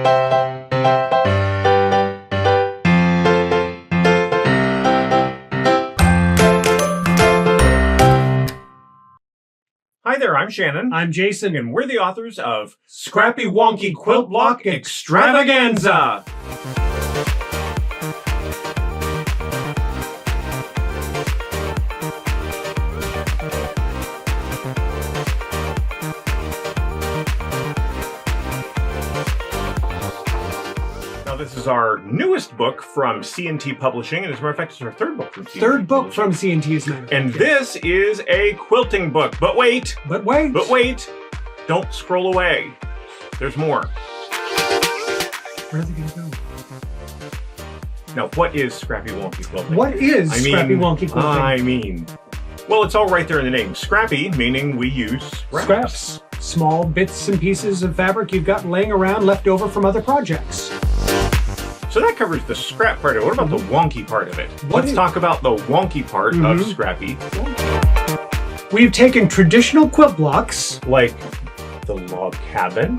Hi there, I'm Shannon. I'm Jason. And we're the authors of Scrappy Wonky Quilt Block Extravaganza! Now, this is our newest book from C&T Publishing, and as a matter of fact, it's our third book from C&T. Third book from C&T, as a matter of fact. And this is a quilting book. But wait! But wait! Don't scroll away. There's more. Where are they going to go? Now, what is Scrappy Wonky Quilting? What is Scrappy Wonky Quilting? Well, it's all right there in the name. Scrappy, meaning we use scraps. Small bits and pieces of fabric you've got laying around left over from other projects. So that covers the scrap part of it. What about the wonky part of it? Let's talk about the wonky part of Scrappy. We've taken traditional quilt blocks, like the log cabin,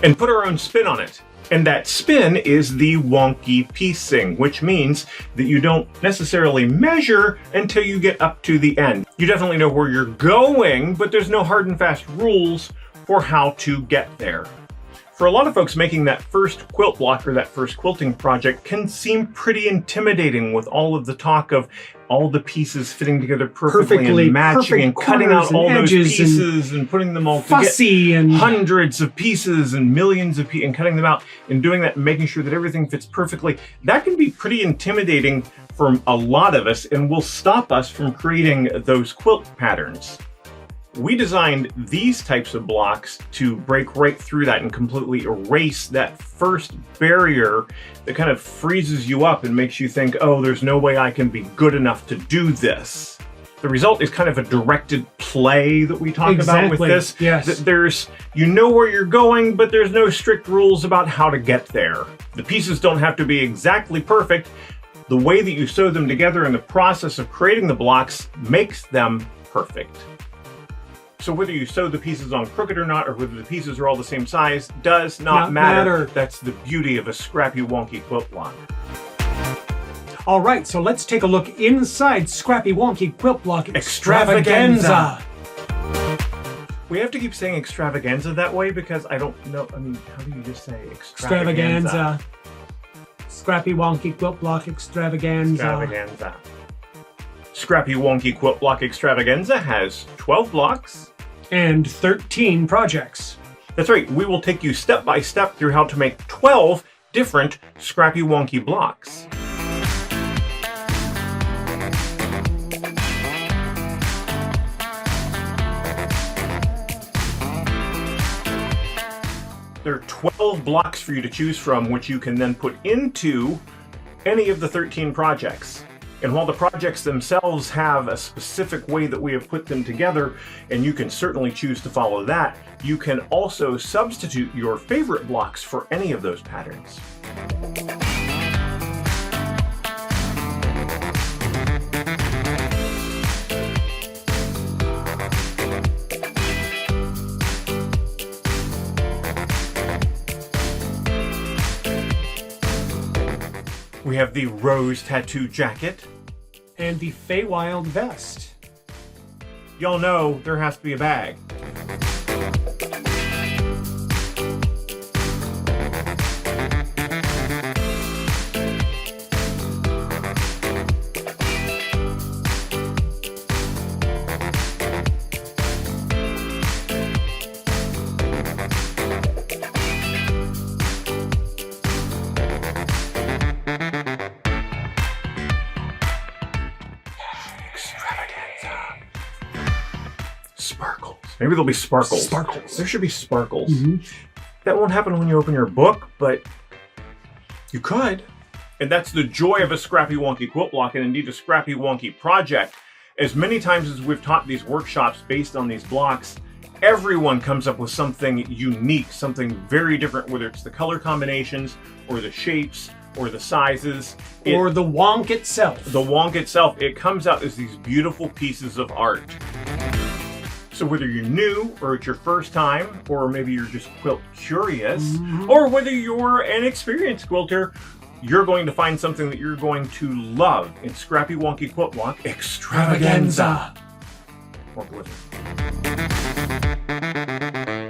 and put our own spin on it. And that spin is the wonky piecing, which means that you don't necessarily measure until you get up to the end. You definitely know where you're going, but there's no hard and fast rules for how to get there. For a lot of folks, making that first quilt block or that first quilting project can seem pretty intimidating with all of the talk of all the pieces fitting together perfectly and matching and cutting out all those pieces and putting them all fussy and and hundreds of pieces and millions of pieces and cutting them out and doing that and making sure that everything fits perfectly. That can be pretty intimidating for a lot of us and will stop us from creating those quilt patterns. We designed these types of blocks to break right through that and completely erase that first barrier that kind of freezes you up and makes you think, oh, there's no way I can be good enough to do this. The result is kind of a directed play that we talk about with this. Yes. That you know where you're going, but there's no strict rules about how to get there. The pieces don't have to be exactly perfect. The way that you sew them together in the process of creating the blocks makes them perfect. So whether you sew the pieces on crooked or not, or whether the pieces are all the same size, does not matter. That's the beauty of a Scrappy Wonky Quilt block. All right, so let's take a look inside Scrappy Wonky Quilt Block Extravaganza. We have to keep saying extravaganza that way because I don't know, how do you just say extravaganza? Scrappy Wonky Quilt Block Extravaganza. Scrappy Wonky Quilt Block Extravaganza has 12 blocks. And 13 projects. That's right, we will take you step by step through how to make 12 different Scrappy Wonky blocks. There are 12 blocks for you to choose from, which you can then put into any of the 13 projects. And while the projects themselves have a specific way that we have put them together, and you can certainly choose to follow that, you can also substitute your favorite blocks for any of those patterns. We have the rose tattoo jacket. And the Feywild vest. Y'all know there has to be a bag. Sparkles. Maybe there'll be sparkles. Sparkles. There should be sparkles. That won't happen when you open your book, but you could. And that's the joy of a Scrappy Wonky Quilt Block, and indeed a Scrappy Wonky project. As many times as we've taught these workshops based on these blocks, everyone comes up with something unique, something very different, whether it's the color combinations, or the shapes, or the sizes. Or the wonk itself. The wonk itself. It comes out as these beautiful pieces of art. So whether you're new, or it's your first time, or maybe you're just quilt curious, or whether you're an experienced quilter, you're going to find something that you're going to love in Scrappy Wonky Quilt Block Extravaganza. Walk with me.